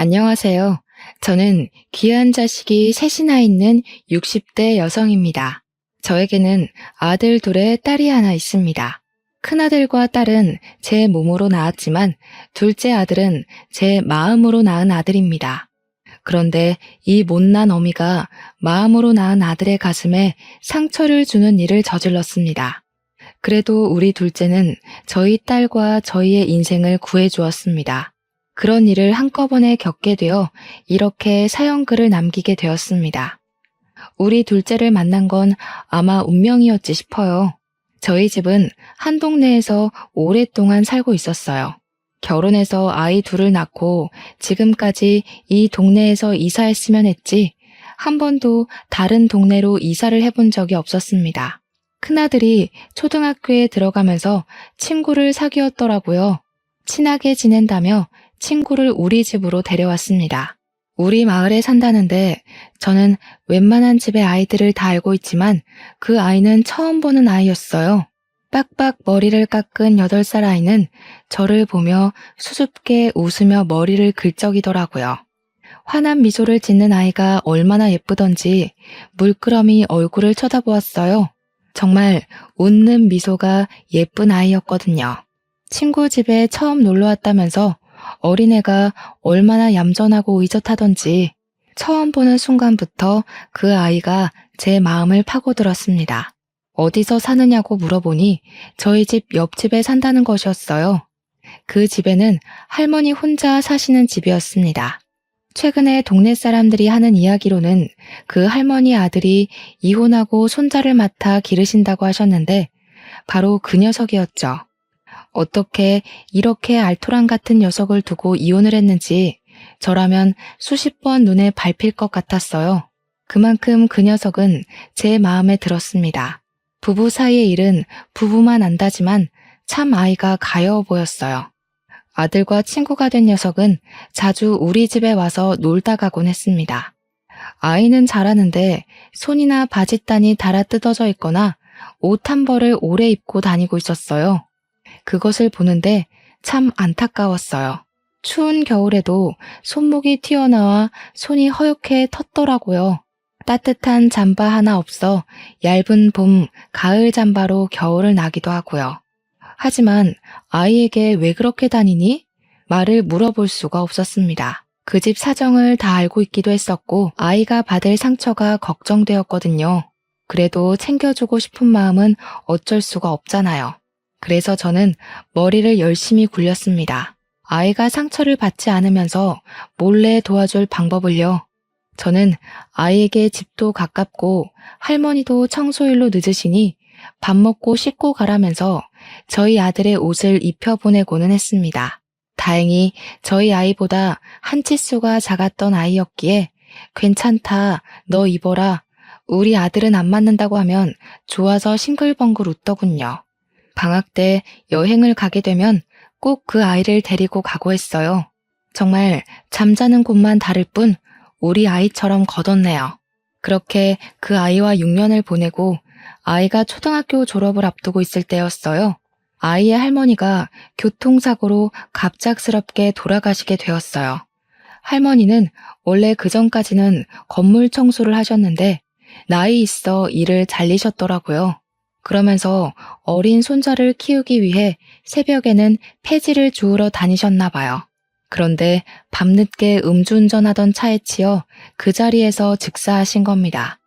안녕하세요. 저는 귀한 자식이 셋이나 있는 60대 여성입니다. 저에게는 아들 둘에 딸이 하나 있습니다. 큰아들과 딸은 제 몸으로 낳았지만 둘째 아들은 제 마음으로 낳은 아들입니다. 그런데 이 못난 어미가 마음으로 낳은 아들의 가슴에 상처를 주는 일을 저질렀습니다. 그래도 우리 둘째는 저희 딸과 저희의 인생을 구해주었습니다. 그런 일을 한꺼번에 겪게 되어 이렇게 사연글을 남기게 되었습니다. 우리 둘째를 만난 건 아마 운명이었지 싶어요. 저희 집은 한 동네에서 오랫동안 살고 있었어요. 결혼해서 아이 둘을 낳고 지금까지 이 동네에서 이사했으면 했지 한 번도 다른 동네로 이사를 해본 적이 없었습니다. 큰아들이 초등학교에 들어가면서 친구를 사귀었더라고요. 친하게 지낸다며 친구를 우리 집으로 데려왔습니다. 우리 마을에 산다는데 저는 웬만한 집의 아이들을 다 알고 있지만 그 아이는 처음 보는 아이였어요. 빡빡 머리를 깎은 8살 아이는 저를 보며 수줍게 웃으며 머리를 긁적이더라고요. 환한 미소를 짓는 아이가 얼마나 예쁘던지 물끄러미 얼굴을 쳐다보았어요. 정말 웃는 미소가 예쁜 아이였거든요. 친구 집에 처음 놀러 왔다면서 어린애가 얼마나 얌전하고 의젓하던지 처음 보는 순간부터 그 아이가 제 마음을 파고들었습니다. 어디서 사느냐고 물어보니 저희 집 옆집에 산다는 것이었어요. 그 집에는 할머니 혼자 사시는 집이었습니다. 최근에 동네 사람들이 하는 이야기로는 그 할머니 아들이 이혼하고 손자를 맡아 기르신다고 하셨는데 바로 그 녀석이었죠. 어떻게 이렇게 알토란 같은 녀석을 두고 이혼을 했는지 저라면 수십 번 눈에 밟힐 것 같았어요. 그만큼 그 녀석은 제 마음에 들었습니다. 부부 사이의 일은 부부만 안다지만 참 아이가 가여워 보였어요. 아들과 친구가 된 녀석은 자주 우리 집에 와서 놀다 가곤 했습니다. 아이는 잘하는데 손이나 바짓단이 달아 뜯어져 있거나 옷 한 벌을 오래 입고 다니고 있었어요. 그것을 보는데 참 안타까웠어요. 추운 겨울에도 손목이 튀어나와 손이 허옇게 텄더라고요. 따뜻한 잠바 하나 없어 얇은 봄, 가을 잠바로 겨울을 나기도 하고요. 하지만 아이에게 왜 그렇게 다니니? 말을 물어볼 수가 없었습니다. 그 집 사정을 다 알고 있기도 했었고 아이가 받을 상처가 걱정되었거든요. 그래도 챙겨주고 싶은 마음은 어쩔 수가 없잖아요. 그래서 저는 머리를 열심히 굴렸습니다. 아이가 상처를 받지 않으면서 몰래 도와줄 방법을요. 저는 아이에게 집도 가깝고 할머니도 청소일로 늦으시니 밥 먹고 씻고 가라면서 저희 아들의 옷을 입혀보내고는 했습니다. 다행히 저희 아이보다 한 치수가 작았던 아이였기에 괜찮다, 너 입어라. 우리 아들은 안 맞는다고 하면 좋아서 싱글벙글 웃더군요. 방학 때 여행을 가게 되면 꼭 그 아이를 데리고 가고 했어요. 정말 잠자는 곳만 다를 뿐 우리 아이처럼 걷었네요. 그렇게 그 아이와 6년을 보내고 아이가 초등학교 졸업을 앞두고 있을 때였어요. 아이의 할머니가 교통사고로 갑작스럽게 돌아가시게 되었어요. 할머니는 원래 그전까지는 건물 청소를 하셨는데 나이 있어 일을 잘리셨더라고요. 그러면서 어린 손자를 키우기 위해 새벽에는 폐지를 주우러 다니셨나 봐요. 그런데 밤늦게 음주운전하던 차에 치여 그 자리에서 즉사하신 겁니다.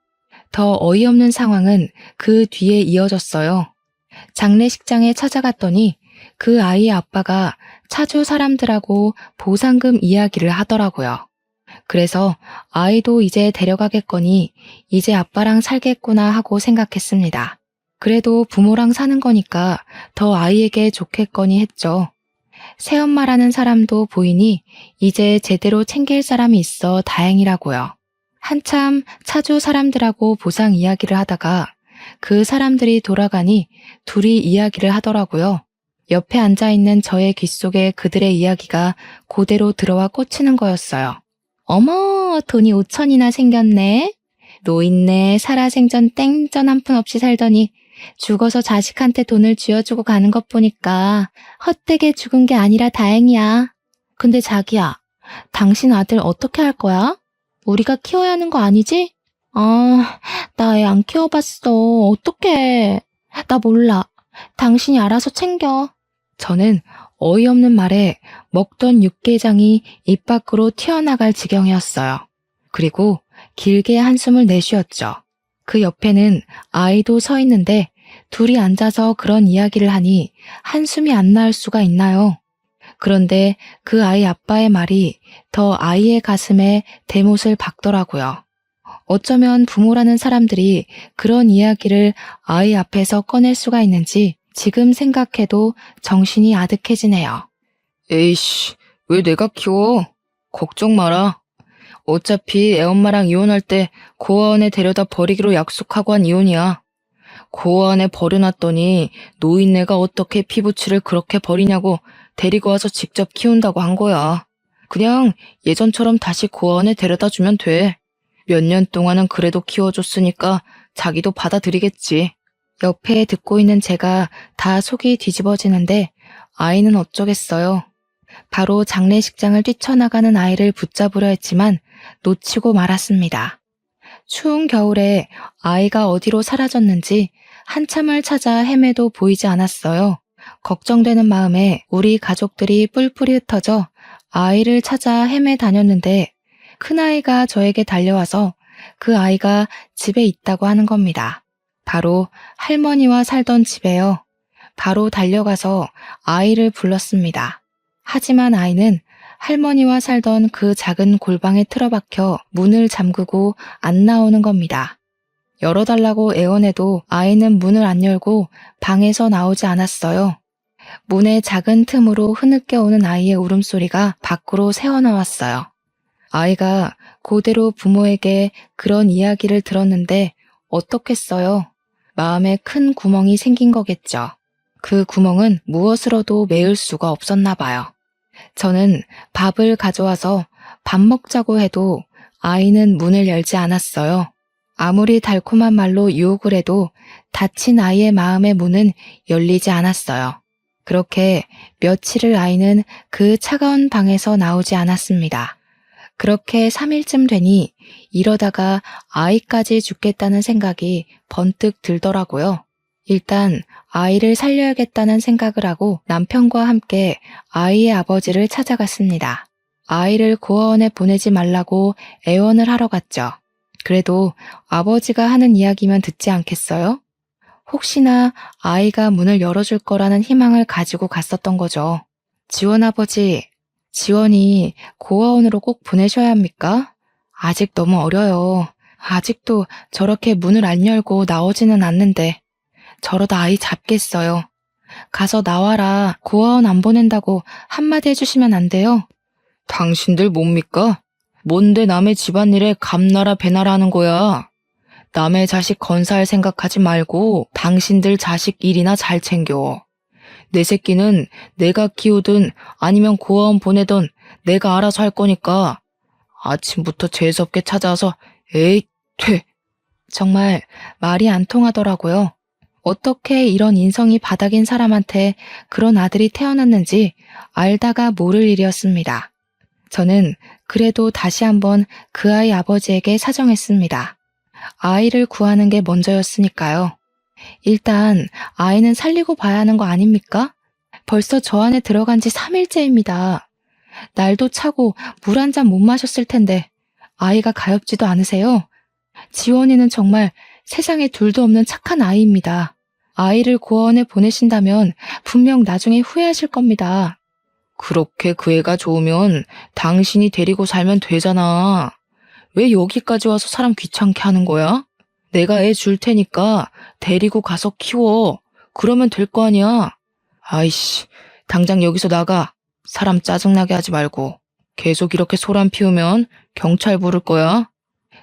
더 어이없는 상황은 그 뒤에 이어졌어요. 장례식장에 찾아갔더니 그 아이의 아빠가 차주 사람들하고 보상금 이야기를 하더라고요. 그래서 아이도 이제 데려가겠거니 이제 아빠랑 살겠구나 하고 생각했습니다. 그래도 부모랑 사는 거니까 더 아이에게 좋겠거니 했죠. 새엄마라는 사람도 보이니 이제 제대로 챙길 사람이 있어 다행이라고요. 한참 차주 사람들하고 보상 이야기를 하다가 그 사람들이 돌아가니 둘이 이야기를 하더라고요. 옆에 앉아있는 저의 귓속에 그들의 이야기가 그대로 들어와 꽂히는 거였어요. 어머, 돈이 5천이나 생겼네. 노인네 살아생전 땡전 한 푼 없이 살더니 죽어서 자식한테 돈을 쥐어주고 가는 것 보니까 헛되게 죽은 게 아니라 다행이야. 근데 자기야, 당신 아들 어떻게 할 거야? 우리가 키워야 하는 거 아니지? 아, 나 애 안 키워봤어. 어떡해. 나 몰라. 당신이 알아서 챙겨. 저는 어이없는 말에 먹던 육개장이 입 밖으로 튀어나갈 지경이었어요. 그리고 길게 한숨을 내쉬었죠. 그 옆에는 아이도 서 있는데 둘이 앉아서 그런 이야기를 하니 한숨이 안 나올 수가 있나요? 그런데 그 아이 아빠의 말이 더 아이의 가슴에 대못을 박더라고요. 어쩌면 부모라는 사람들이 그런 이야기를 아이 앞에서 꺼낼 수가 있는지 지금 생각해도 정신이 아득해지네요. 에이씨, 왜 내가 키워? 걱정 마라. 어차피 애엄마랑 이혼할 때 고아원에 데려다 버리기로 약속하고 한 이혼이야. 고아원에 버려놨더니 노인네가 어떻게 피부치를 그렇게 버리냐고 데리고 와서 직접 키운다고 한 거야. 그냥 예전처럼 다시 고아원에 데려다 주면 돼. 몇 년 동안은 그래도 키워줬으니까 자기도 받아들이겠지. 옆에 듣고 있는 제가 다 속이 뒤집어지는데 아이는 어쩌겠어요. 바로 장례식장을 뛰쳐나가는 아이를 붙잡으려 했지만 놓치고 말았습니다. 추운 겨울에 아이가 어디로 사라졌는지 한참을 찾아 헤매도 보이지 않았어요. 걱정되는 마음에 우리 가족들이 뿔뿔이 흩어져 아이를 찾아 헤매 다녔는데 큰아이가 저에게 달려와서 그 아이가 집에 있다고 하는 겁니다. 바로 할머니와 살던 집에요. 바로 달려가서 아이를 불렀습니다. 하지만 아이는 할머니와 살던 그 작은 골방에 틀어박혀 문을 잠그고 안 나오는 겁니다. 열어달라고 애원해도 아이는 문을 안 열고 방에서 나오지 않았어요. 문의 작은 틈으로 흐느껴 오는 아이의 울음소리가 밖으로 새어나왔어요. 아이가 그대로 부모에게 그런 이야기를 들었는데 어떻겠어요? 마음에 큰 구멍이 생긴 거겠죠. 그 구멍은 무엇으로도 메울 수가 없었나 봐요. 저는 밥을 가져와서 밥 먹자고 해도 아이는 문을 열지 않았어요. 아무리 달콤한 말로 유혹을 해도 다친 아이의 마음의 문은 열리지 않았어요. 그렇게 며칠을 아이는 그 차가운 방에서 나오지 않았습니다. 그렇게 3일쯤 되니 이러다가 아이까지 죽겠다는 생각이 번뜩 들더라고요. 일단 아이를 살려야겠다는 생각을 하고 남편과 함께 아이의 아버지를 찾아갔습니다. 아이를 고아원에 보내지 말라고 애원을 하러 갔죠. 그래도 아버지가 하는 이야기면 듣지 않겠어요? 혹시나 아이가 문을 열어줄 거라는 희망을 가지고 갔었던 거죠. 지원 아버지, 지원이 고아원으로 꼭 보내셔야 합니까? 아직 너무 어려요. 아직도 저렇게 문을 안 열고 나오지는 않는데 저러다 아이 잡겠어요. 가서 나와라. 고아원 안 보낸다고 한마디 해주시면 안 돼요? 당신들 뭡니까? 뭔데 남의 집안일에 감나라 배나라 하는 거야? 남의 자식 건사할 생각하지 말고 당신들 자식 일이나 잘 챙겨. 내 새끼는 내가 키우든 아니면 고아원 보내든 내가 알아서 할 거니까 아침부터 재수없게 찾아와서 에잇 퇴. 정말 말이 안 통하더라고요. 어떻게 이런 인성이 바닥인 사람한테 그런 아들이 태어났는지 알다가 모를 일이었습니다. 저는 그래도 다시 한번 그 아이 아버지에게 사정했습니다. 아이를 구하는 게 먼저였으니까요. 일단 아이는 살리고 봐야 하는 거 아닙니까? 벌써 저 안에 들어간 지 3일째입니다. 날도 차고 물 한 잔 못 마셨을 텐데 아이가 가엾지도 않으세요? 지원이는 정말 세상에 둘도 없는 착한 아이입니다. 아이를 고아원에 보내신다면 분명 나중에 후회하실 겁니다. 그렇게 그 애가 좋으면 당신이 데리고 살면 되잖아. 왜 여기까지 와서 사람 귀찮게 하는 거야? 내가 애 줄 테니까 데리고 가서 키워. 그러면 될 거 아니야. 아이씨, 당장 여기서 나가. 사람 짜증나게 하지 말고. 계속 이렇게 소란 피우면 경찰 부를 거야.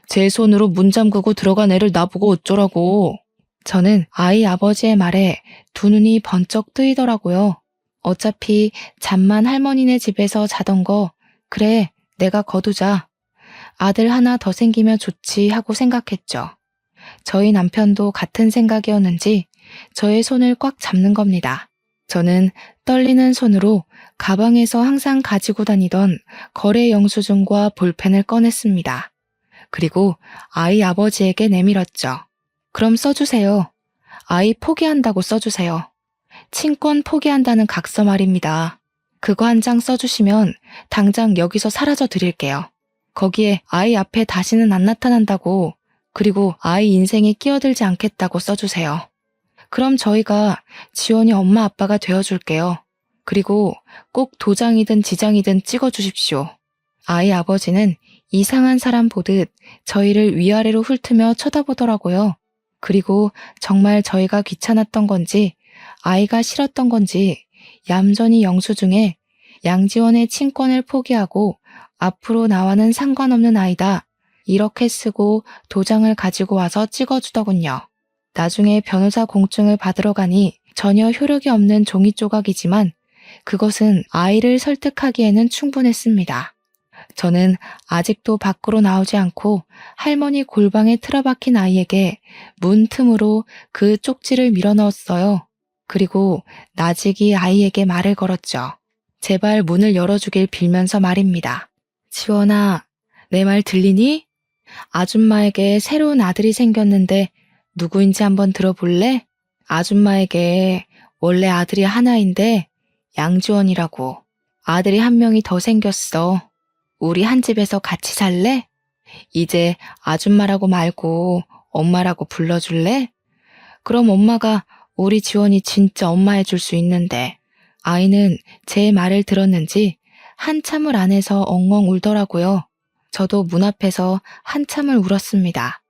제 손으로 문 잠그고 들어간 애를 나보고 어쩌라고. 저는 아이 아버지의 말에 두 눈이 번쩍 뜨이더라고요. 어차피 잠만 할머니네 집에서 자던 거 그래 내가 거두자. 아들 하나 더 생기면 좋지 하고 생각했죠. 저희 남편도 같은 생각이었는지 저의 손을 꽉 잡는 겁니다. 저는 떨리는 손으로 가방에서 항상 가지고 다니던 거래 영수증과 볼펜을 꺼냈습니다. 그리고 아이 아버지에게 내밀었죠. 그럼 써주세요. 아이 포기한다고 써주세요. 친권 포기한다는 각서 말입니다. 그거 한 장 써주시면 당장 여기서 사라져 드릴게요. 거기에 아이 앞에 다시는 안 나타난다고, 그리고 아이 인생에 끼어들지 않겠다고 써주세요. 그럼 저희가 지원이 엄마 아빠가 되어줄게요. 그리고 꼭 도장이든 지장이든 찍어주십시오. 아이 아버지는 이상한 사람 보듯 저희를 위아래로 훑으며 쳐다보더라고요. 그리고 정말 저희가 귀찮았던 건지 아이가 싫었던 건지 얌전히 영수증에 양지원의 친권을 포기하고 앞으로 나와는 상관없는 아이다, 이렇게 쓰고 도장을 가지고 와서 찍어주더군요. 나중에 변호사 공증을 받으러 가니 전혀 효력이 없는 종이 조각이지만 그것은 아이를 설득하기에는 충분했습니다. 저는 아직도 밖으로 나오지 않고 할머니 골방에 틀어박힌 아이에게 문 틈으로 그 쪽지를 밀어넣었어요. 그리고 나직이 아이에게 말을 걸었죠. 제발 문을 열어주길 빌면서 말입니다. 지원아, 내 말 들리니? 아줌마에게 새로운 아들이 생겼는데 누구인지 한번 들어볼래? 아줌마에게 원래 아들이 하나인데 양지원이라고. 아들이 한 명이 더 생겼어. 우리 한 집에서 같이 살래? 이제 아줌마라고 말고 엄마라고 불러줄래? 그럼 엄마가 우리 지원이 진짜 엄마 해줄 수 있는데. 아이는 제 말을 들었는지 한참을 안에서 엉엉 울더라고요. 저도 문 앞에서 한참을 울었습니다.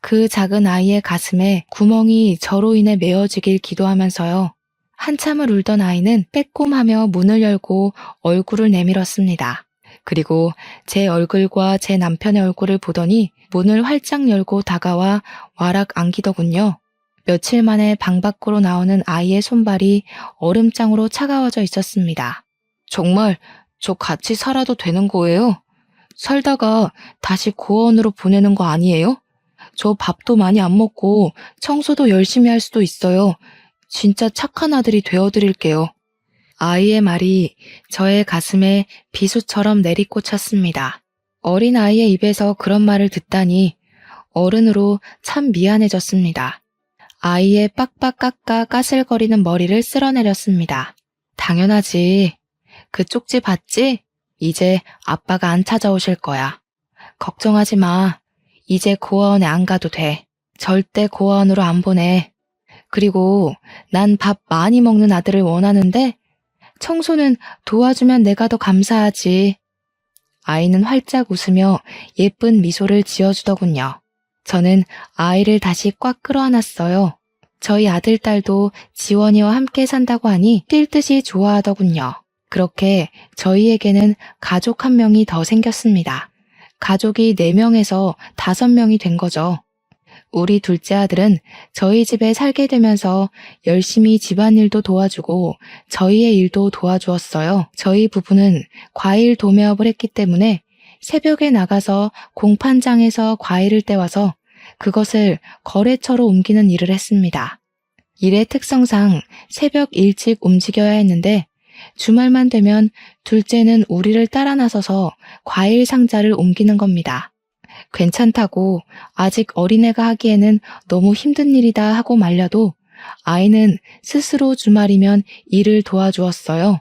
그 작은 아이의 가슴에 구멍이 저로 인해 메어지길 기도하면서요. 한참을 울던 아이는 빼꼼하며 문을 열고 얼굴을 내밀었습니다. 그리고 제 얼굴과 제 남편의 얼굴을 보더니 문을 활짝 열고 다가와 와락 안기더군요. 며칠 만에 방 밖으로 나오는 아이의 손발이 얼음장으로 차가워져 있었습니다. 정말 저 같이 살아도 되는 거예요? 살다가 다시 고아원으로 보내는 거 아니에요? 저 밥도 많이 안 먹고 청소도 열심히 할 수도 있어요. 진짜 착한 아들이 되어드릴게요. 아이의 말이 저의 가슴에 비수처럼 내리꽂혔습니다. 어린 아이의 입에서 그런 말을 듣다니 어른으로 참 미안해졌습니다. 아이의 빡빡 깎아 까슬거리는 머리를 쓸어내렸습니다. 당연하지. 그 쪽지 봤지? 이제 아빠가 안 찾아오실 거야. 걱정하지 마. 이제 고아원에 안 가도 돼. 절대 고아원으로 안 보내. 그리고 난 밥 많이 먹는 아들을 원하는데 청소는 도와주면 내가 더 감사하지. 아이는 활짝 웃으며 예쁜 미소를 지어주더군요. 저는 아이를 다시 꽉 끌어안았어요. 저희 아들, 딸도 지원이와 함께 산다고 하니 뛸 듯이 좋아하더군요. 그렇게 저희에게는 가족 한 명이 더 생겼습니다. 가족이 4명에서 5명이 된 거죠. 우리 둘째 아들은 저희 집에 살게 되면서 열심히 집안일도 도와주고 저희의 일도 도와주었어요. 저희 부부는 과일 도매업을 했기 때문에 새벽에 나가서 공판장에서 과일을 떼와서 그것을 거래처로 옮기는 일을 했습니다. 일의 특성상 새벽 일찍 움직여야 했는데 주말만 되면 둘째는 우리를 따라 나서서 과일 상자를 옮기는 겁니다. 괜찮다고 아직 어린애가 하기에는 너무 힘든 일이다 하고 말려도 아이는 스스로 주말이면 일을 도와주었어요.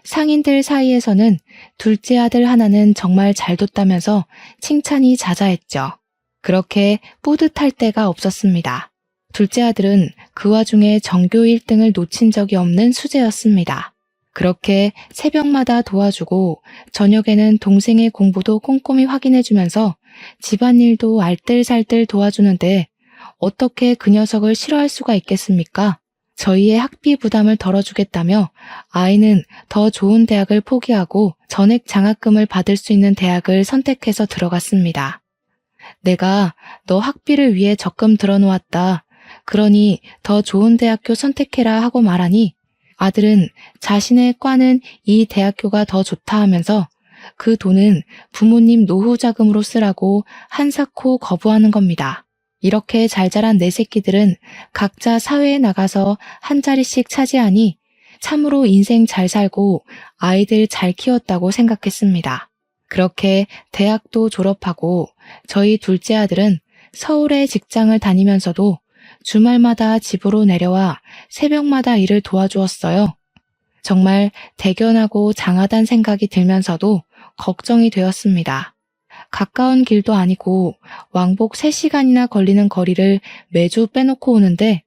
상인들 사이에서는 둘째 아들 하나는 정말 잘 뒀다면서 칭찬이 자자했죠. 그렇게 뿌듯할 때가 없었습니다. 둘째 아들은 그 와중에 전교 1등을 놓친 적이 없는 수재였습니다. 그렇게 새벽마다 도와주고 저녁에는 동생의 공부도 꼼꼼히 확인해주면서 집안일도 알뜰살뜰 도와주는데 어떻게 그 녀석을 싫어할 수가 있겠습니까? 저희의 학비 부담을 덜어주겠다며 아이는 더 좋은 대학을 포기하고 전액 장학금을 받을 수 있는 대학을 선택해서 들어갔습니다. 내가 너 학비를 위해 적금 들어놓았다. 그러니 더 좋은 대학교 선택해라 하고 말하니 아들은 자신의 과는 이 대학교가 더 좋다 하면서 그 돈은 부모님 노후 자금으로 쓰라고 한사코 거부하는 겁니다. 이렇게 잘 자란 내 새끼들은 각자 사회에 나가서 한 자리씩 차지하니 참으로 인생 잘 살고 아이들 잘 키웠다고 생각했습니다. 그렇게 대학도 졸업하고 저희 둘째 아들은 서울에 직장을 다니면서도 주말마다 집으로 내려와 새벽마다 일을 도와주었어요. 정말 대견하고 장하단 생각이 들면서도 걱정이 되었습니다. 가까운 길도 아니고 왕복 3시간이나 걸리는 거리를 매주 빼놓고 오는데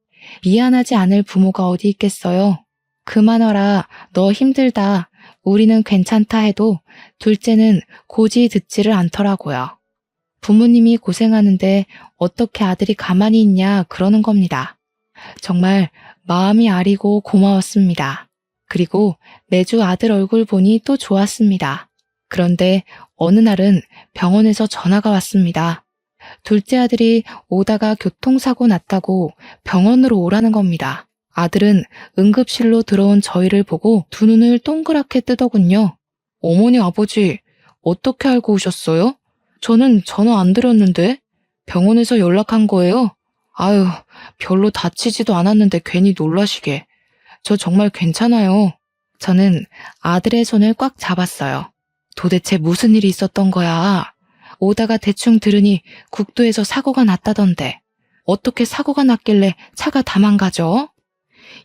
미안하지 않을 부모가 어디 있겠어요. 그만하라, 너 힘들다, 우리는 괜찮다 해도 둘째는 고지 듣지를 않더라고요. 부모님이 고생하는데 어떻게 아들이 가만히 있냐 그러는 겁니다. 정말 마음이 아리고 고마웠습니다. 그리고 매주 아들 얼굴 보니 또 좋았습니다. 그런데 어느 날은 병원에서 전화가 왔습니다. 둘째 아들이 오다가 교통사고 났다고 병원으로 오라는 겁니다. 아들은 응급실로 들어온 저희를 보고 두 눈을 동그랗게 뜨더군요. 어머니, 아버지, 어떻게 알고 오셨어요? 저는 전화 안 드렸는데 병원에서 연락한 거예요. 아유, 별로 다치지도 않았는데 괜히 놀라시게. 저 정말 괜찮아요. 저는 아들의 손을 꽉 잡았어요. 도대체 무슨 일이 있었던 거야? 오다가 대충 들으니 국도에서 사고가 났다던데. 어떻게 사고가 났길래 차가 다 망가져?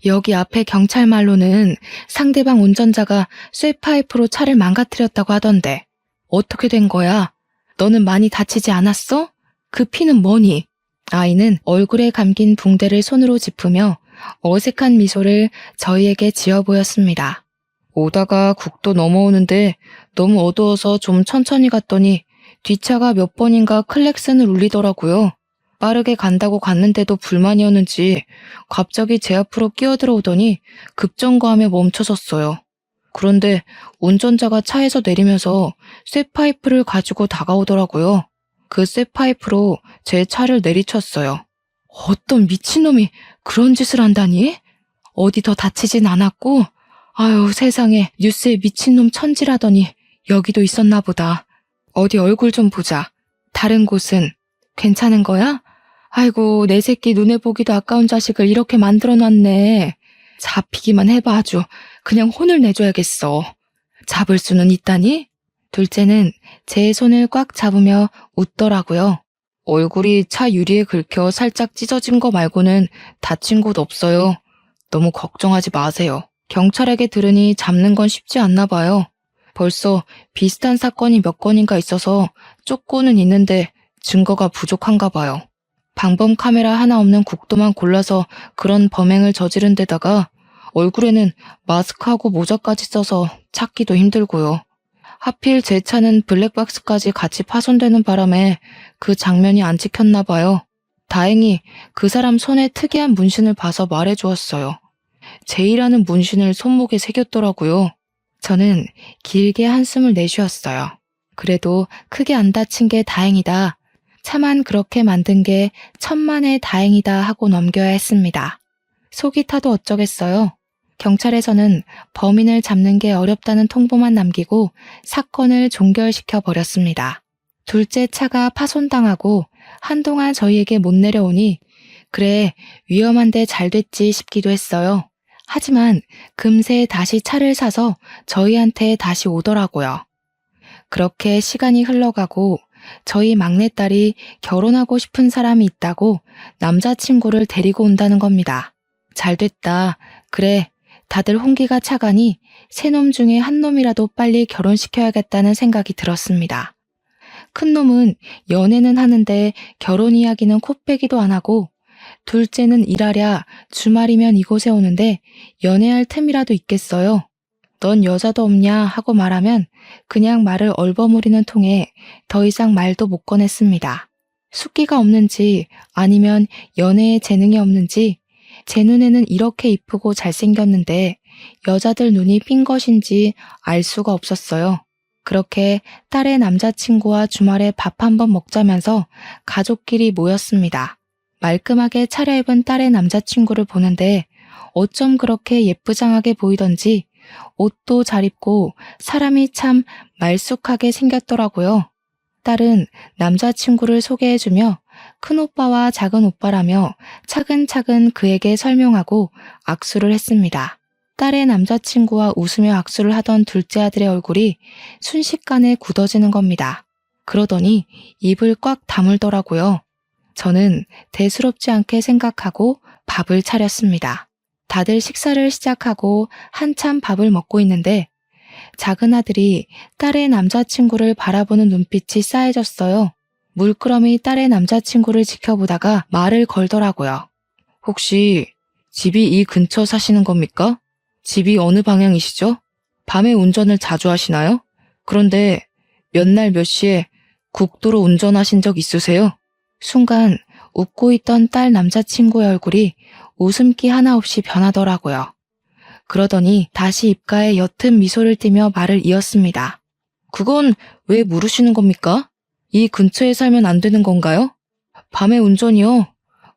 여기 앞에 경찰말로는 상대방 운전자가 쇠파이프로 차를 망가뜨렸다고 하던데. 어떻게 된 거야? 너는 많이 다치지 않았어? 그 피는 뭐니? 아이는 얼굴에 감긴 붕대를 손으로 짚으며 어색한 미소를 저희에게 지어 보였습니다. 오다가 국도 넘어오는데 너무 어두워서 좀 천천히 갔더니 뒷차가 몇 번인가 클렉슨을 울리더라고요. 빠르게 간다고 갔는데도 불만이었는지 갑자기 제 앞으로 끼어들어오더니 급정거하며 멈춰섰어요. 그런데 운전자가 차에서 내리면서 쇠파이프를 가지고 다가오더라고요. 그 쇠파이프로 제 차를 내리쳤어요. 어떤 미친놈이 그런 짓을 한다니? 어디 더 다치진 않았고? 아유, 세상에, 뉴스에 미친놈 천지라더니 여기도 있었나 보다. 어디 얼굴 좀 보자. 다른 곳은 괜찮은 거야? 아이고, 내 새끼 눈에 보기도 아까운 자식을 이렇게 만들어놨네. 잡히기만 해봐 아주. 그냥 혼을 내줘야겠어. 잡을 수는 있다니? 둘째는 제 손을 꽉 잡으며 웃더라고요. 얼굴이 차 유리에 긁혀 살짝 찢어진 거 말고는 다친 곳 없어요. 너무 걱정하지 마세요. 경찰에게 들으니 잡는 건 쉽지 않나 봐요. 벌써 비슷한 사건이 몇 건인가 있어서 쫓고는 있는데 증거가 부족한가 봐요. 방범 카메라 하나 없는 국도만 골라서 그런 범행을 저지른 데다가 얼굴에는 마스크하고 모자까지 써서 찾기도 힘들고요. 하필 제 차는 블랙박스까지 같이 파손되는 바람에 그 장면이 안 찍혔나 봐요. 다행히 그 사람 손에 특이한 문신을 봐서 말해주었어요. 제이라는 문신을 손목에 새겼더라고요. 저는 길게 한숨을 내쉬었어요. 그래도 크게 안 다친 게 다행이다. 차만 그렇게 만든 게 천만의 다행이다 하고 넘겨야 했습니다. 속이 타도 어쩌겠어요. 경찰에서는 범인을 잡는 게 어렵다는 통보만 남기고 사건을 종결시켜 버렸습니다. 둘째 차가 파손당하고 한동안 저희에게 못 내려오니 그래, 위험한데 잘 됐지 싶기도 했어요. 하지만 금세 다시 차를 사서 저희한테 다시 오더라고요. 그렇게 시간이 흘러가고 저희 막내딸이 결혼하고 싶은 사람이 있다고 남자친구를 데리고 온다는 겁니다. 잘 됐다. 그래, 다들 홍기가 차가니 세 놈 중에 한 놈이라도 빨리 결혼시켜야겠다는 생각이 들었습니다. 큰 놈은 연애는 하는데 결혼 이야기는 코빼기도 안 하고 둘째는 일하랴 주말이면 이곳에 오는데 연애할 틈이라도 있겠어요. 넌 여자도 없냐 하고 말하면 그냥 말을 얼버무리는 통에 더 이상 말도 못 꺼냈습니다. 숫기가 없는지 아니면 연애에 재능이 없는지 제 눈에는 이렇게 이쁘고 잘생겼는데 여자들 눈이 삔 것인지 알 수가 없었어요. 그렇게 딸의 남자친구와 주말에 밥 한번 먹자면서 가족끼리 모였습니다. 말끔하게 차려입은 딸의 남자친구를 보는데 어쩜 그렇게 예쁘장하게 보이던지 옷도 잘 입고 사람이 참 말쑥하게 생겼더라고요. 딸은 남자친구를 소개해주며 큰오빠와 작은오빠라며 차근차근 그에게 설명하고 악수를 했습니다. 딸의 남자친구와 웃으며 악수를 하던 둘째 아들의 얼굴이 순식간에 굳어지는 겁니다. 그러더니 입을 꽉 다물더라고요. 저는 대수롭지 않게 생각하고 밥을 차렸습니다. 다들 식사를 시작하고 한참 밥을 먹고 있는데 작은 아들이 딸의 남자친구를 바라보는 눈빛이 싸해졌어요. 물끄러미 딸의 남자친구를 지켜보다가 말을 걸더라고요. 혹시 집이 이 근처 사시는 겁니까? 집이 어느 방향이시죠? 밤에 운전을 자주 하시나요? 그런데 몇 날 몇 시에 국도로 운전하신 적 있으세요? 순간 웃고 있던 딸 남자친구의 얼굴이 웃음기 하나 없이 변하더라고요. 그러더니 다시 입가에 옅은 미소를 띠며 말을 이었습니다. 그건 왜 물으시는 겁니까? 이 근처에 살면 안 되는 건가요? 밤에 운전이요?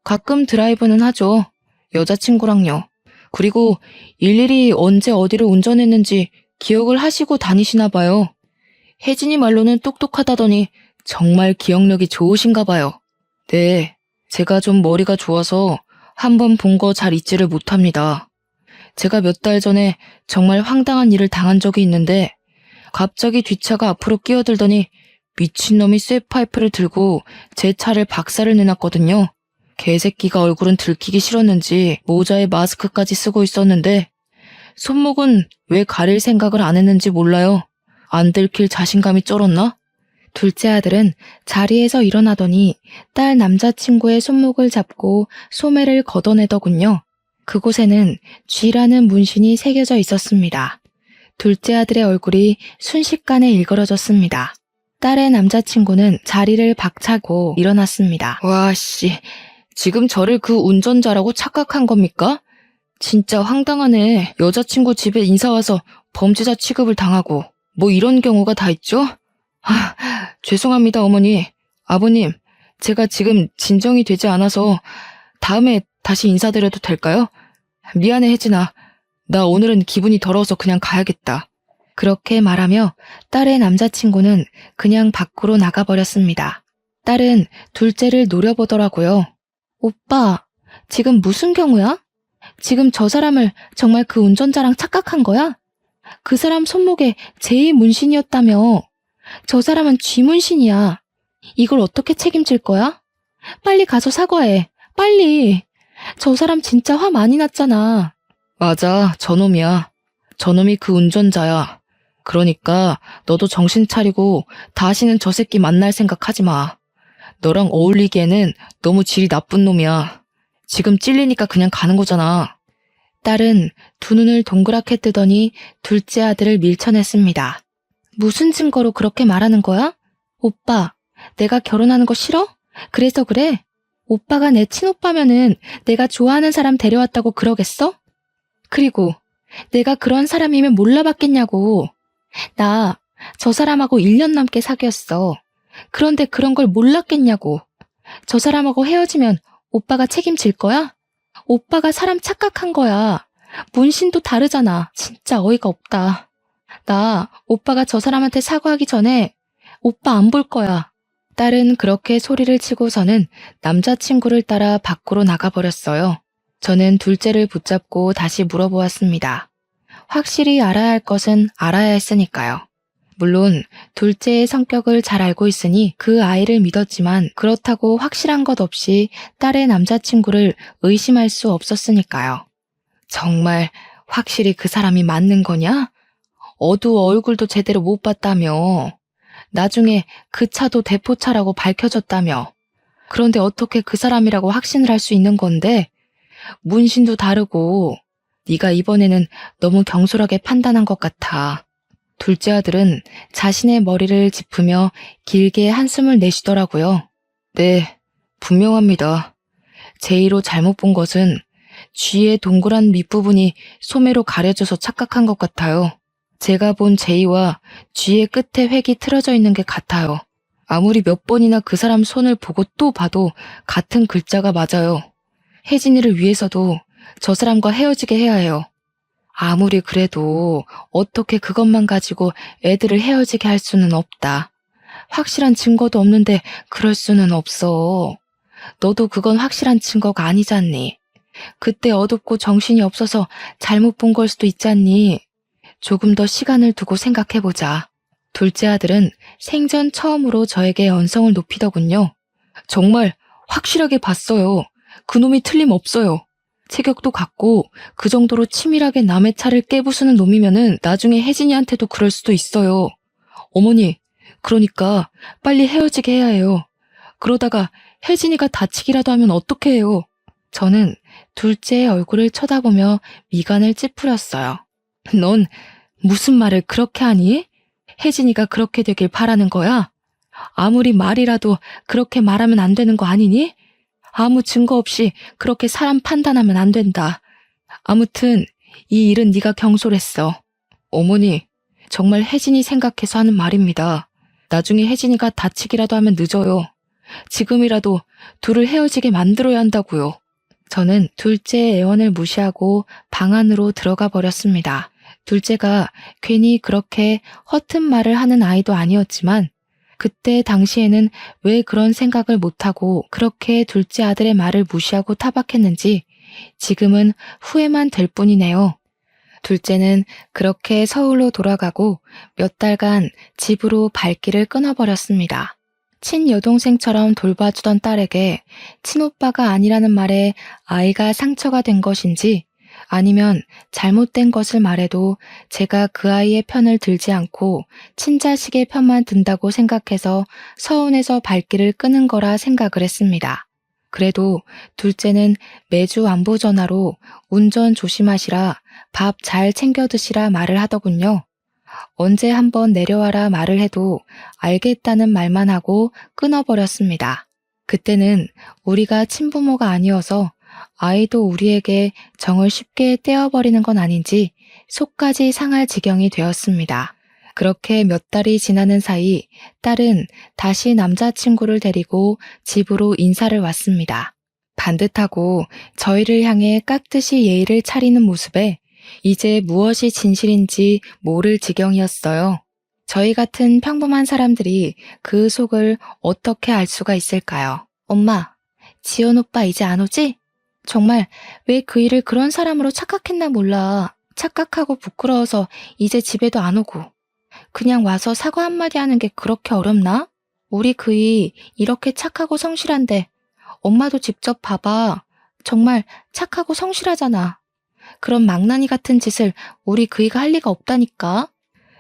가끔 드라이브는 하죠. 여자친구랑요. 그리고 일일이 언제 어디를 운전했는지 기억을 하시고 다니시나 봐요. 혜진이 말로는 똑똑하다더니 정말 기억력이 좋으신가 봐요. 네, 제가 좀 머리가 좋아서 한번 본 거 잘 잊지를 못합니다. 제가 몇 달 전에 정말 황당한 일을 당한 적이 있는데 갑자기 뒷차가 앞으로 끼어들더니 미친놈이 쇠파이프를 들고 제 차를 박살을 내놨거든요. 개새끼가 얼굴은 들키기 싫었는지 모자에 마스크까지 쓰고 있었는데 손목은 왜 가릴 생각을 안 했는지 몰라요. 안 들킬 자신감이 쩔었나? 둘째 아들은 자리에서 일어나더니 딸 남자친구의 손목을 잡고 소매를 걷어내더군요. 그곳에는 쥐라는 문신이 새겨져 있었습니다. 둘째 아들의 얼굴이 순식간에 일그러졌습니다. 딸의 남자친구는 자리를 박차고 일어났습니다. 와씨, 지금 저를 그 운전자라고 착각한 겁니까? 진짜 황당하네. 여자친구 집에 인사와서 범죄자 취급을 당하고 뭐 이런 경우가 다 있죠? 죄송합니다 어머니. 아버님, 제가 지금 진정이 되지 않아서 다음에 다시 인사드려도 될까요? 미안해 혜진아. 나 오늘은 기분이 더러워서 그냥 가야겠다. 그렇게 말하며 딸의 남자친구는 그냥 밖으로 나가버렸습니다. 딸은 둘째를 노려보더라고요. 오빠, 지금 무슨 경우야? 지금 저 사람을 정말 그 운전자랑 착각한 거야? 그 사람 손목에 제 문신이었다며. 저 사람은 쥐 문신이야. 이걸 어떻게 책임질 거야? 빨리 가서 사과해. 빨리. 저 사람 진짜 화 많이 났잖아. 맞아, 저놈이야. 저놈이 그 운전자야. 그러니까 너도 정신 차리고 다시는 저 새끼 만날 생각하지 마. 너랑 어울리기에는 너무 질이 나쁜 놈이야. 지금 찔리니까 그냥 가는 거잖아. 딸은 두 눈을 동그랗게 뜨더니 둘째 아들을 밀쳐냈습니다. 무슨 증거로 그렇게 말하는 거야? 오빠, 내가 결혼하는 거 싫어? 그래서 그래? 오빠가 내 친오빠면은 내가 좋아하는 사람 데려왔다고 그러겠어? 그리고 내가 그런 사람이면 몰라봤겠냐고. 나 저 사람하고 1년 넘게 사귀었어. 그런데 그런 걸 몰랐겠냐고. 저 사람하고 헤어지면 오빠가 책임질 거야? 오빠가 사람 착각한 거야. 문신도 다르잖아. 진짜 어이가 없다. 나 오빠가 저 사람한테 사과하기 전에 오빠 안 볼 거야. 딸은 그렇게 소리를 치고서는 남자친구를 따라 밖으로 나가버렸어요. 저는 둘째를 붙잡고 다시 물어보았습니다. 확실히 알아야 할 것은 알아야 했으니까요. 물론 둘째의 성격을 잘 알고 있으니 그 아이를 믿었지만 그렇다고 확실한 것 없이 딸의 남자친구를 의심할 수 없었으니까요. 정말 확실히 그 사람이 맞는 거냐? 어두워 얼굴도 제대로 못 봤다며. 나중에 그 차도 대포차라고 밝혀졌다며. 그런데 어떻게 그 사람이라고 확신을 할 수 있는 건데? 문신도 다르고 네가 이번에는 너무 경솔하게 판단한 것 같아. 둘째 아들은 자신의 머리를 짚으며 길게 한숨을 내쉬더라고요. 네, 분명합니다. 제2로 잘못 본 것은 쥐의 동그란 밑부분이 소매로 가려져서 착각한 것 같아요. 제가 본 제이와 쥐의 끝에 획이 틀어져 있는 게 같아요. 아무리 몇 번이나 그 사람 손을 보고 또 봐도 같은 글자가 맞아요. 혜진이를 위해서도 저 사람과 헤어지게 해야 해요. 아무리 그래도 어떻게 그것만 가지고 애들을 헤어지게 할 수는 없다. 확실한 증거도 없는데 그럴 수는 없어. 너도 그건 확실한 증거가 아니잖니. 그때 어둡고 정신이 없어서 잘못 본 걸 수도 있잖니. 조금 더 시간을 두고 생각해보자. 둘째 아들은 생전 처음으로 저에게 언성을 높이더군요. 정말 확실하게 봤어요. 그놈이 틀림없어요. 체격도 같고 그 정도로 치밀하게 남의 차를 깨부수는 놈이면은 나중에 혜진이한테도 그럴 수도 있어요. 어머니, 그러니까 빨리 헤어지게 해야 해요. 그러다가 혜진이가 다치기라도 하면 어떡해 해요. 저는 둘째의 얼굴을 쳐다보며 미간을 찌푸렸어요. 넌 무슨 말을 그렇게 하니? 혜진이가 그렇게 되길 바라는 거야? 아무리 말이라도 그렇게 말하면 안 되는 거 아니니? 아무 증거 없이 그렇게 사람 판단하면 안 된다. 아무튼 이 일은 네가 경솔했어. 어머니, 정말 혜진이 생각해서 하는 말입니다. 나중에 혜진이가 다치기라도 하면 늦어요. 지금이라도 둘을 헤어지게 만들어야 한다고요. 저는 둘째의 애원을 무시하고 방 안으로 들어가 버렸습니다. 둘째가 괜히 그렇게 허튼 말을 하는 아이도 아니었지만 그때 당시에는 왜 그런 생각을 못하고 그렇게 둘째 아들의 말을 무시하고 타박했는지 지금은 후회만 될 뿐이네요. 둘째는 그렇게 서울로 돌아가고 몇 달간 집으로 발길을 끊어버렸습니다. 친여동생처럼 돌봐주던 딸에게 친오빠가 아니라는 말에 아이가 상처가 된 것인지 아니면 잘못된 것을 말해도 제가 그 아이의 편을 들지 않고 친자식의 편만 든다고 생각해서 서운해서 발길을 끄는 거라 생각을 했습니다. 그래도 둘째는 매주 안부 전화로 운전 조심하시라, 밥 잘 챙겨 드시라 말을 하더군요. 언제 한번 내려와라 말을 해도 알겠다는 말만 하고 끊어버렸습니다. 그때는 우리가 친부모가 아니어서 아이도 우리에게 정을 쉽게 떼어버리는 건 아닌지 속까지 상할 지경이 되었습니다. 그렇게 몇 달이 지나는 사이 딸은 다시 남자친구를 데리고 집으로 인사를 왔습니다. 반듯하고 저희를 향해 깍듯이 예의를 차리는 모습에 이제 무엇이 진실인지 모를 지경이었어요. 저희 같은 평범한 사람들이 그 속을 어떻게 알 수가 있을까요? 엄마, 지연 오빠 이제 안 오지? 정말 왜 그 일을 그런 사람으로 착각했나 몰라. 착각하고 부끄러워서 이제 집에도 안 오고. 그냥 와서 사과 한마디 하는 게 그렇게 어렵나? 우리 그이 이렇게 착하고 성실한데 엄마도 직접 봐봐. 정말 착하고 성실하잖아. 그런 망나니 같은 짓을 우리 그이가 할 리가 없다니까.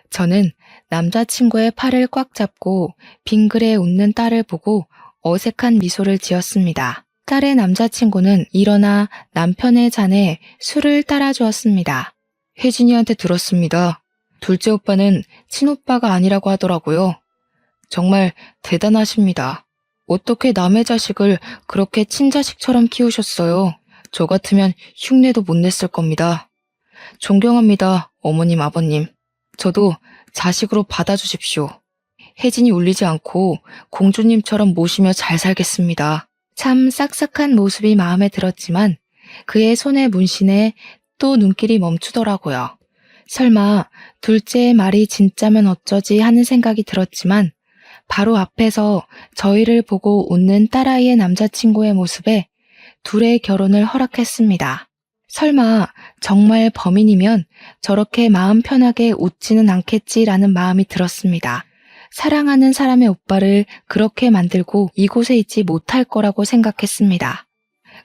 저는 남자친구의 팔을 꽉 잡고 빙그레 웃는 딸을 보고 어색한 미소를 지었습니다. 딸의 남자친구는 일어나 남편의 잔에 술을 따라주었습니다. 혜진이한테 들었습니다. 둘째 오빠는 친오빠가 아니라고 하더라고요. 정말 대단하십니다. 어떻게 남의 자식을 그렇게 친자식처럼 키우셨어요? 저 같으면 흉내도 못 냈을 겁니다. 존경합니다, 어머님, 아버님. 저도 자식으로 받아주십시오. 혜진이 울리지 않고 공주님처럼 모시며 잘 살겠습니다. 참 싹싹한 모습이 마음에 들었지만 그의 손의 문신에 또 눈길이 멈추더라고요. 설마 둘째의 말이 진짜면 어쩌지 하는 생각이 들었지만 바로 앞에서 저희를 보고 웃는 딸아이의 남자친구의 모습에 둘의 결혼을 허락했습니다. 설마 정말 범인이면 저렇게 마음 편하게 웃지는 않겠지라는 마음이 들었습니다. 사랑하는 사람의 오빠를 그렇게 만들고 이곳에 있지 못할 거라고 생각했습니다.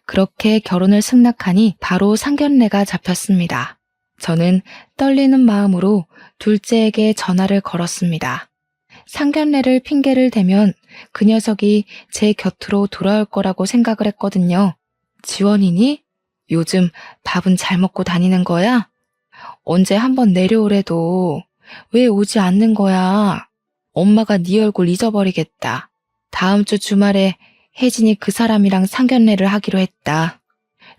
그렇게 결혼을 승낙하니 바로 상견례가 잡혔습니다. 저는 떨리는 마음으로 둘째에게 전화를 걸었습니다. 상견례를 핑계를 대면 그 녀석이 제 곁으로 돌아올 거라고 생각을 했거든요. 지원이니? 요즘 밥은 잘 먹고 다니는 거야? 언제 한번 내려오래도 왜 오지 않는 거야? 엄마가 네 얼굴 잊어버리겠다. 다음 주 주말에 혜진이 그 사람이랑 상견례를 하기로 했다.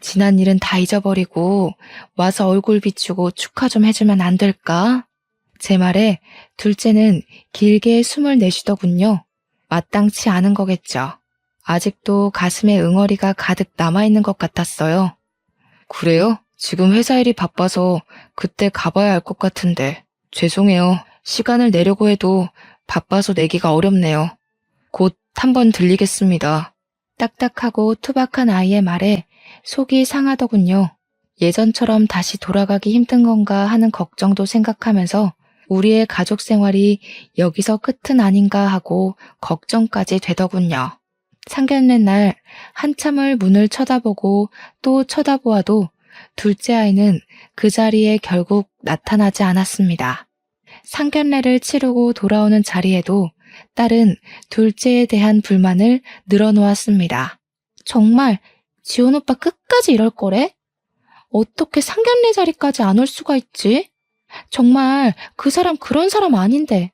지난 일은 다 잊어버리고 와서 얼굴 비추고 축하 좀 해주면 안 될까? 제 말에 둘째는 길게 숨을 내쉬더군요. 마땅치 않은 거겠죠. 아직도 가슴에 응어리가 가득 남아있는 것 같았어요. 그래요? 지금 회사 일이 바빠서 그때 가봐야 할 것 같은데. 죄송해요. 시간을 내려고 해도 바빠서 내기가 어렵네요. 곧 한번 들리겠습니다. 딱딱하고 투박한 아이의 말에 속이 상하더군요. 예전처럼 다시 돌아가기 힘든 건가 하는 걱정도 생각하면서 우리의 가족 생활이 여기서 끝은 아닌가 하고 걱정까지 되더군요. 상견례 날 한참을 문을 쳐다보고 또 쳐다보아도 둘째 아이는 그 자리에 결국 나타나지 않았습니다. 상견례를 치르고 돌아오는 자리에도 딸은 둘째에 대한 불만을 늘어놓았습니다. 정말 지원 오빠 끝까지 이럴 거래? 어떻게 상견례 자리까지 안 올 수가 있지? 정말 그 사람 그런 사람 아닌데.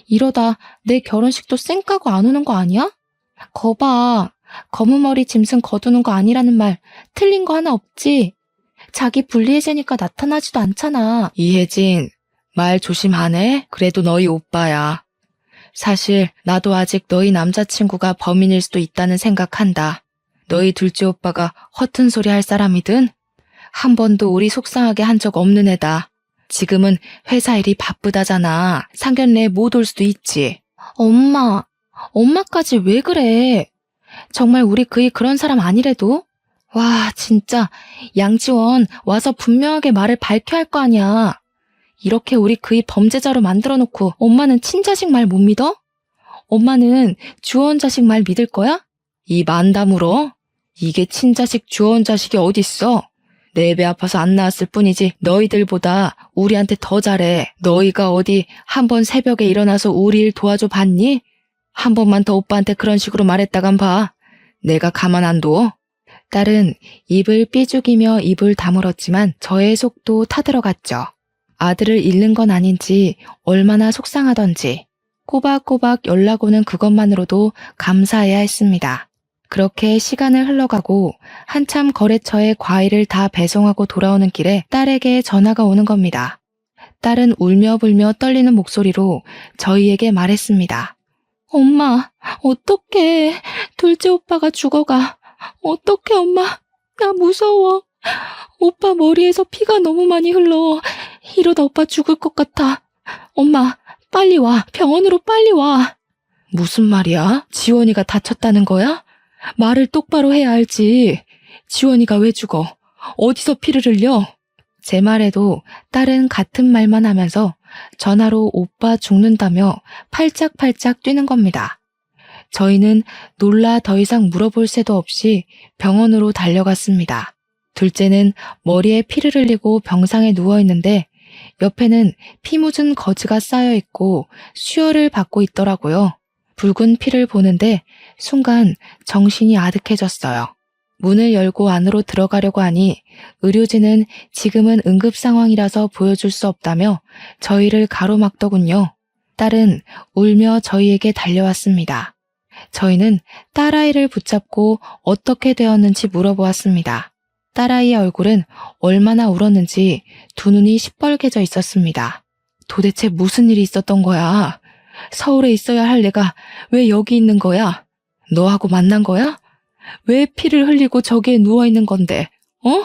이러다 내 결혼식도 쌩까고 안 오는 거 아니야? 거봐. 검은 머리 짐승 거두는 거 아니라는 말 틀린 거 하나 없지? 자기 불리해지니까 나타나지도 않잖아. 이혜진, 말 조심하네? 그래도 너희 오빠야. 사실 나도 아직 너희 남자친구가 범인일 수도 있다는 생각한다. 너희 둘째 오빠가 허튼 소리 할 사람이든 한 번도 우리 속상하게 한 적 없는 애다. 지금은 회사 일이 바쁘다잖아. 상견례에 못 올 수도 있지. 엄마까지 왜 그래? 정말 우리 그이 그런 사람 아니래도? 와, 진짜 양지원 와서 분명하게 말을 밝혀야 할 거 아니야. 이렇게 우리 그이 범죄자로 만들어 놓고 엄마는 친자식 말 못 믿어? 엄마는 주원 자식 말 믿을 거야? 입 안 다물어? 이게 친자식 주원 자식이 어딨어? 내 배 아파서 안 나왔을 뿐이지 너희들보다 우리한테 더 잘해. 너희가 어디 한 번 새벽에 일어나서 우리 일 도와줘 봤니? 한 번만 더 오빠한테 그런 식으로 말했다간 봐. 내가 가만 안 둬. 딸은 입을 삐죽이며 입을 다물었지만 저의 속도 타들어갔죠. 아들을 잃는 건 아닌지 얼마나 속상하던지 꼬박꼬박 연락 오는 그것만으로도 감사해야 했습니다. 그렇게 시간을 흘러가고 한참 거래처에 과일을 다 배송하고 돌아오는 길에 딸에게 전화가 오는 겁니다. 딸은 울며 불며 떨리는 목소리로 저희에게 말했습니다. 엄마, 어떡해. 둘째 오빠가 죽어가. 어떡해, 엄마. 나 무서워. 오빠 머리에서 피가 너무 많이 흘러. 이러다 오빠 죽을 것 같아. 엄마, 빨리 와. 병원으로 빨리 와. 무슨 말이야? 지원이가 다쳤다는 거야? 말을 똑바로 해야 알지. 지원이가 왜 죽어? 어디서 피를 흘려? 제 말에도 딸은 같은 말만 하면서 전화로 오빠 죽는다며 팔짝팔짝 뛰는 겁니다. 저희는 놀라 더 이상 물어볼 새도 없이 병원으로 달려갔습니다. 둘째는 머리에 피를 흘리고 병상에 누워있는데 옆에는 피 묻은 거즈가 쌓여있고 수혈을 받고 있더라고요. 붉은 피를 보는데 순간 정신이 아득해졌어요. 문을 열고 안으로 들어가려고 하니 의료진은 지금은 응급 상황이라서 보여줄 수 없다며 저희를 가로막더군요. 딸은 울며 저희에게 달려왔습니다. 저희는 딸아이를 붙잡고 어떻게 되었는지 물어보았습니다. 딸아이의 얼굴은 얼마나 울었는지 두 눈이 시뻘개져 있었습니다. 도대체 무슨 일이 있었던 거야? 서울에 있어야 할 내가 왜 여기 있는 거야? 너하고 만난 거야? 왜 피를 흘리고 저기에 누워있는 건데, 어?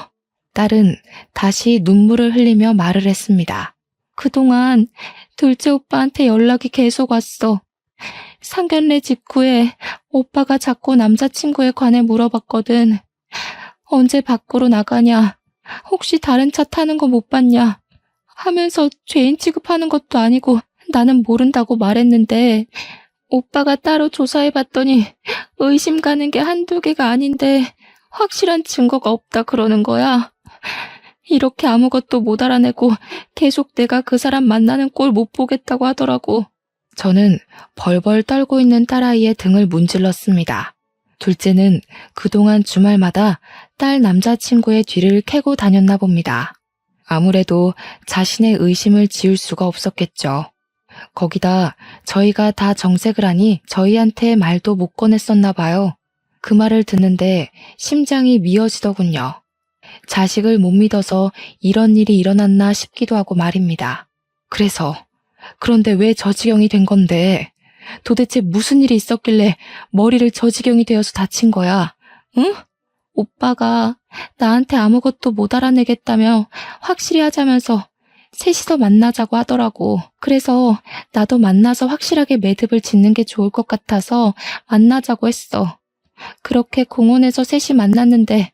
딸은 다시 눈물을 흘리며 말을 했습니다. 그동안 둘째 오빠한테 연락이 계속 왔어. 상견례 직후에 오빠가 자꾸 남자친구에 관해 물어봤거든. 언제 밖으로 나가냐? 혹시 다른 차 타는 거 못 봤냐? 하면서 죄인 취급하는 것도 아니고 나는 모른다고 말했는데 오빠가 따로 조사해봤더니 의심 가는 게 한두 개가 아닌데 확실한 증거가 없다 그러는 거야. 이렇게 아무것도 못 알아내고 계속 내가 그 사람 만나는 꼴 못 보겠다고 하더라고. 저는 벌벌 떨고 있는 딸아이의 등을 문질렀습니다. 둘째는 그동안 주말마다 딸 남자친구의 뒤를 캐고 다녔나 봅니다. 아무래도 자신의 의심을 지울 수가 없었겠죠. 거기다 저희가 다 정색을 하니 저희한테 말도 못 꺼냈었나 봐요. 그 말을 듣는데 심장이 미어지더군요. 자식을 못 믿어서 이런 일이 일어났나 싶기도 하고 말입니다. 그런데 왜 저 지경이 된 건데? 도대체 무슨 일이 있었길래 머리를 저 지경이 되어서 다친 거야? 응? 오빠가 나한테 아무것도 못 알아내겠다며 확실히 하자면서 셋이서 만나자고 하더라고. 그래서 나도 만나서 확실하게 매듭을 짓는 게 좋을 것 같아서 만나자고 했어. 그렇게 공원에서 셋이 만났는데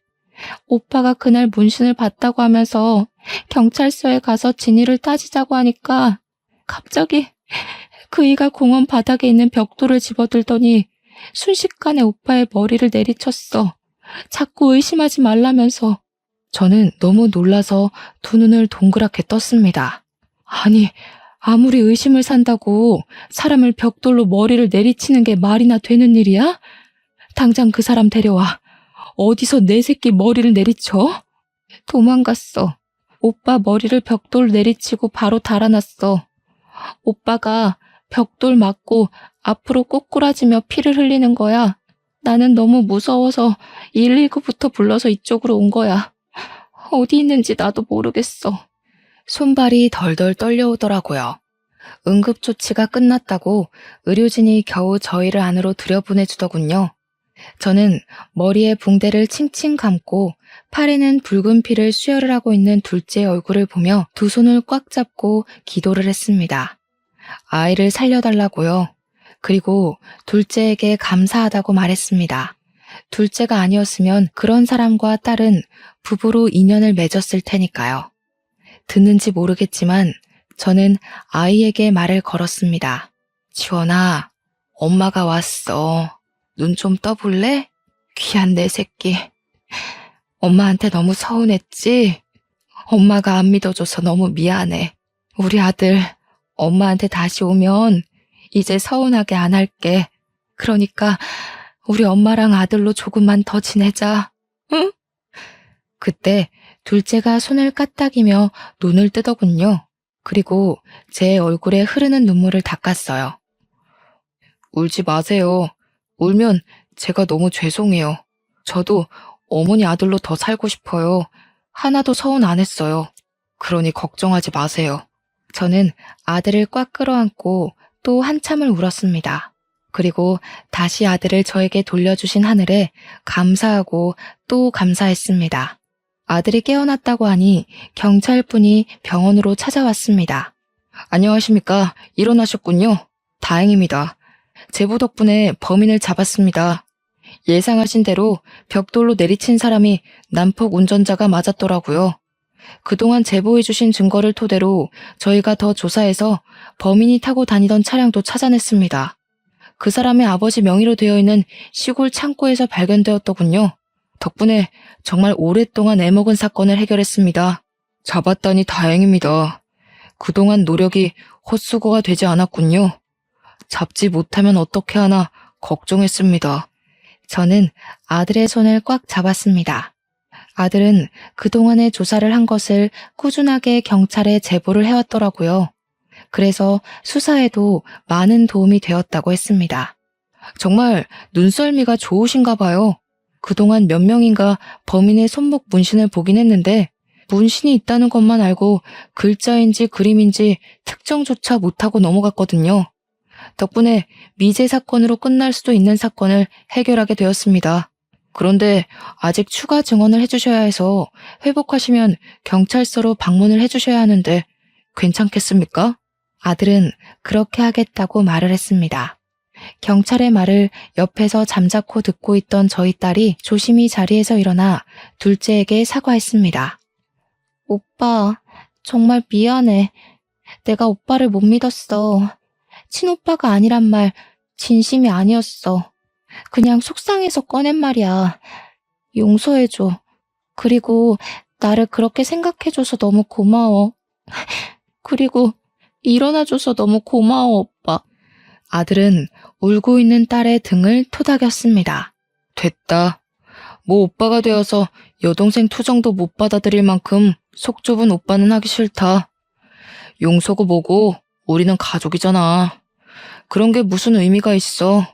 오빠가 그날 문신을 봤다고 하면서 경찰서에 가서 진위를 따지자고 하니까 갑자기 그이가 공원 바닥에 있는 벽돌을 집어들더니 순식간에 오빠의 머리를 내리쳤어. 자꾸 의심하지 말라면서. 저는 너무 놀라서 두 눈을 동그랗게 떴습니다. 아니, 아무리 의심을 산다고 사람을 벽돌로 머리를 내리치는 게 말이나 되는 일이야? 당장 그 사람 데려와. 어디서 내 새끼 머리를 내리쳐? 도망갔어. 오빠 머리를 벽돌 내리치고 바로 달아났어. 오빠가 벽돌 맞고 앞으로 꼬꾸라지며 피를 흘리는 거야. 나는 너무 무서워서 119부터 불러서 이쪽으로 온 거야. 어디 있는지 나도 모르겠어. 손발이 덜덜 떨려오더라고요. 응급조치가 끝났다고 의료진이 겨우 저희를 안으로 들여보내주더군요. 저는 머리에 붕대를 칭칭 감고 팔에는 붉은 피를 수혈을 하고 있는 둘째의 얼굴을 보며 두 손을 꽉 잡고 기도를 했습니다. 아이를 살려달라고요. 그리고 둘째에게 감사하다고 말했습니다. 둘째가 아니었으면 그런 사람과 딸은 부부로 인연을 맺었을 테니까요. 듣는지 모르겠지만 저는 아이에게 말을 걸었습니다. 지원아, 엄마가 왔어. 눈 좀 떠볼래? 귀한 내 새끼. 엄마한테 너무 서운했지? 엄마가 안 믿어줘서 너무 미안해. 우리 아들 엄마한테 다시 오면 이제 서운하게 안 할게. 그러니까 우리 엄마랑 아들로 조금만 더 지내자. 응? 그때 둘째가 손을 까딱이며 눈을 뜨더군요. 그리고 제 얼굴에 흐르는 눈물을 닦았어요. 울지 마세요. 울면 제가 너무 죄송해요. 저도 어머니 아들로 더 살고 싶어요. 하나도 서운 안 했어요. 그러니 걱정하지 마세요. 저는 아들을 꽉 끌어안고 또 한참을 울었습니다. 그리고 다시 아들을 저에게 돌려주신 하늘에 감사하고 또 감사했습니다. 아들이 깨어났다고 하니 경찰분이 병원으로 찾아왔습니다. 안녕하십니까? 일어나셨군요. 다행입니다. 제보 덕분에 범인을 잡았습니다. 예상하신 대로 벽돌로 내리친 사람이 난폭 운전자가 맞았더라고요. 그동안 제보해주신 증거를 토대로 저희가 더 조사해서 범인이 타고 다니던 차량도 찾아냈습니다. 그 사람의 아버지 명의로 되어 있는 시골 창고에서 발견되었더군요. 덕분에 정말 오랫동안 애먹은 사건을 해결했습니다. 잡았다니 다행입니다. 그동안 노력이 헛수고가 되지 않았군요. 잡지 못하면 어떻게 하나 걱정했습니다. 저는 아들의 손을 꽉 잡았습니다. 아들은 그동안의 조사를 한 것을 꾸준하게 경찰에 제보를 해왔더라고요. 그래서 수사에도 많은 도움이 되었다고 했습니다. 정말 눈썰미가 좋으신가 봐요. 그동안 몇 명인가 범인의 손목 문신을 보긴 했는데 문신이 있다는 것만 알고 글자인지 그림인지 특정조차 못하고 넘어갔거든요. 덕분에 미제 사건으로 끝날 수도 있는 사건을 해결하게 되었습니다. 그런데 아직 추가 증언을 해주셔야 해서 회복하시면 경찰서로 방문을 해주셔야 하는데 괜찮겠습니까? 아들은 그렇게 하겠다고 말을 했습니다. 경찰의 말을 옆에서 잠자코 듣고 있던 저희 딸이 조심히 자리에서 일어나 둘째에게 사과했습니다. 오빠, 정말 미안해. 내가 오빠를 못 믿었어. 친오빠가 아니란 말 진심이 아니었어. 그냥 속상해서 꺼낸 말이야. 용서해줘. 그리고 나를 그렇게 생각해줘서 너무 고마워. 그리고 일어나줘서 너무 고마워, 오빠. 아들은 울고 있는 딸의 등을 토닥였습니다. 됐다. 뭐 오빠가 되어서 여동생 투정도 못 받아들일 만큼 속 좁은 오빠는 하기 싫다. 용서고 뭐고 우리는 가족이잖아. 그런 게 무슨 의미가 있어.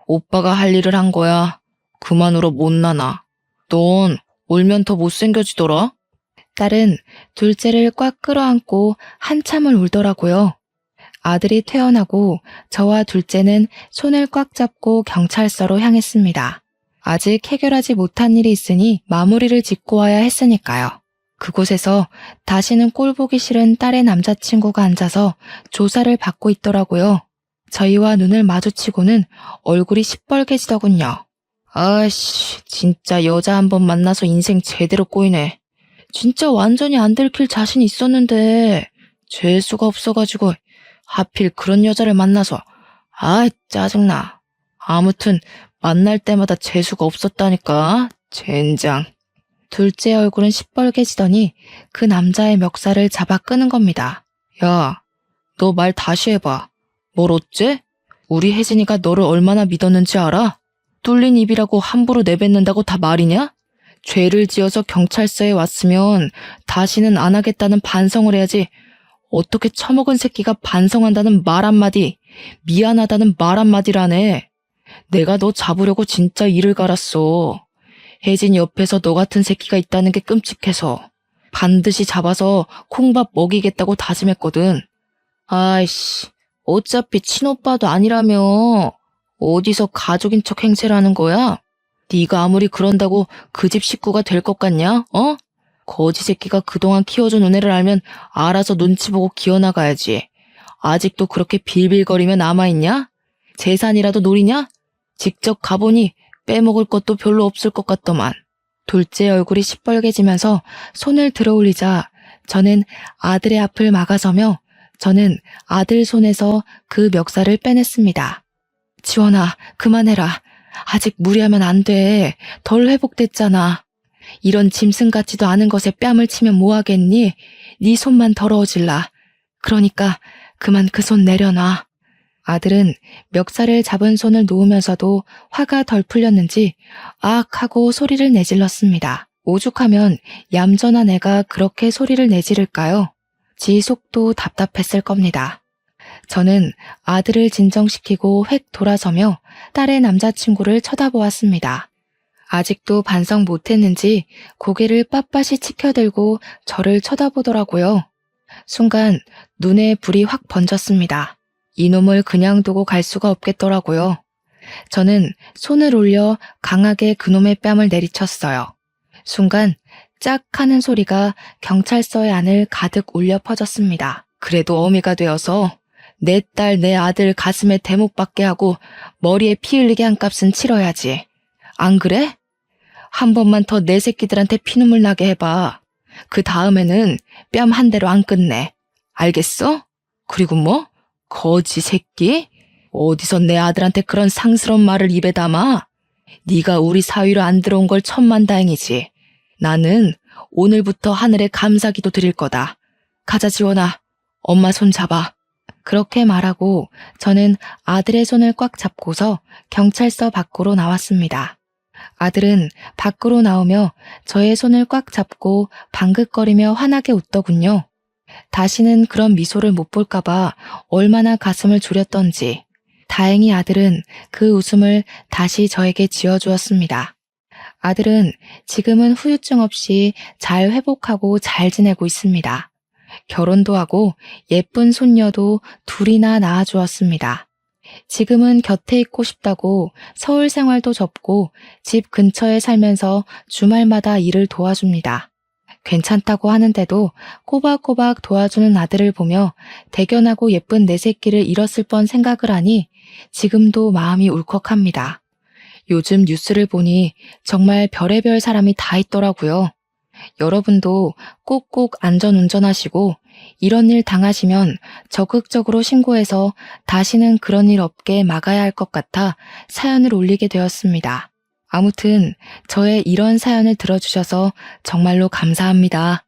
오빠가 할 일을 한 거야. 그만 울어 못나나. 넌 울면 더 못생겨지더라. 딸은 둘째를 꽉 끌어안고 한참을 울더라고요. 아들이 퇴원하고 저와 둘째는 손을 꽉 잡고 경찰서로 향했습니다. 아직 해결하지 못한 일이 있으니 마무리를 짓고 와야 했으니까요. 그곳에서 다시는 꼴보기 싫은 딸의 남자친구가 앉아서 조사를 받고 있더라고요. 저희와 눈을 마주치고는 얼굴이 시뻘개지더군요. 아씨, 진짜 여자 한 번 만나서 인생 제대로 꼬이네. 진짜 완전히 안 들킬 자신 있었는데 재수가 없어가지고 하필 그런 여자를 만나서 아이 짜증나. 아무튼 만날 때마다 재수가 없었다니까. 젠장. 둘째 얼굴은 시뻘개지더니 그 남자의 멱살을 잡아 끄는 겁니다. 야, 너 말 다시 해봐. 뭘 어째? 우리 혜진이가 너를 얼마나 믿었는지 알아? 뚫린 입이라고 함부로 내뱉는다고 다 말이냐? 죄를 지어서 경찰서에 왔으면 다시는 안 하겠다는 반성을 해야지. 어떻게 처먹은 새끼가 반성한다는 말 한마디, 미안하다는 말 한마디라네. 내가 너 잡으려고 진짜 이를 갈았어. 혜진 옆에서 너 같은 새끼가 있다는 게 끔찍해서 반드시 잡아서 콩밥 먹이겠다고 다짐했거든. 아이씨, 어차피 친오빠도 아니라며. 어디서 가족인 척 행세를 하는 거야? 네가 아무리 그런다고 그 집 식구가 될 것 같냐? 어? 거지 새끼가 그동안 키워준 은혜를 알면 알아서 눈치 보고 기어나가야지. 아직도 그렇게 빌빌거리며 남아있냐? 재산이라도 노리냐? 직접 가보니 빼먹을 것도 별로 없을 것 같더만. 둘째 얼굴이 시뻘개지면서 손을 들어올리자 저는 아들의 앞을 막아서며 저는 아들 손에서 그 멱살을 빼냈습니다. 지원아, 그만해라. 아직 무리하면 안 돼. 덜 회복됐잖아. 이런 짐승 같지도 않은 것에 뺨을 치면 뭐하겠니? 네 손만 더러워질라. 그러니까 그만 그 손 내려놔. 아들은 멱살을 잡은 손을 놓으면서도 화가 덜 풀렸는지 악 하고 소리를 내질렀습니다. 오죽하면 얌전한 애가 그렇게 소리를 내지를까요? 지 속도 답답했을 겁니다. 저는 아들을 진정시키고 획 돌아서며 딸의 남자친구를 쳐다보았습니다. 아직도 반성 못했는지 고개를 빳빳이 치켜들고 저를 쳐다보더라고요. 순간 눈에 불이 확 번졌습니다. 이놈을 그냥 두고 갈 수가 없겠더라고요. 저는 손을 올려 강하게 그놈의 뺨을 내리쳤어요. 순간 짝 하는 소리가 경찰서의 안을 가득 울려 퍼졌습니다. 그래도 어미가 되어서 내 딸, 내 아들 가슴에 대목 받게 하고 머리에 피 흘리게 한 값은 치러야지. 안 그래? 한 번만 더 내 새끼들한테 피눈물 나게 해봐. 그 다음에는 뺨 한 대로 안 끝내. 알겠어? 그리고 뭐? 거지 새끼? 어디서 내 아들한테 그런 상스러운 말을 입에 담아? 네가 우리 사위로 안 들어온 걸 천만다행이지. 나는 오늘부터 하늘에 감사기도 드릴 거다. 가자 지원아. 엄마 손 잡아. 그렇게 말하고 저는 아들의 손을 꽉 잡고서 경찰서 밖으로 나왔습니다. 아들은 밖으로 나오며 저의 손을 꽉 잡고 방긋거리며 환하게 웃더군요. 다시는 그런 미소를 못 볼까봐 얼마나 가슴을 졸였던지 다행히 아들은 그 웃음을 다시 저에게 지어주었습니다. 아들은 지금은 후유증 없이 잘 회복하고 잘 지내고 있습니다. 결혼도 하고 예쁜 손녀도 둘이나 낳아주었습니다. 지금은 곁에 있고 싶다고 서울 생활도 접고 집 근처에 살면서 주말마다 일을 도와줍니다. 괜찮다고 하는데도 꼬박꼬박 도와주는 아들을 보며 대견하고 예쁜 내 새끼를 잃었을 뻔 생각을 하니 지금도 마음이 울컥합니다. 요즘 뉴스를 보니 정말 별의별 사람이 다 있더라고요. 여러분도 꼭꼭 안전운전하시고 이런 일 당하시면 적극적으로 신고해서 다시는 그런 일 없게 막아야 할 것 같아 사연을 올리게 되었습니다. 아무튼 저의 이런 사연을 들어주셔서 정말로 감사합니다.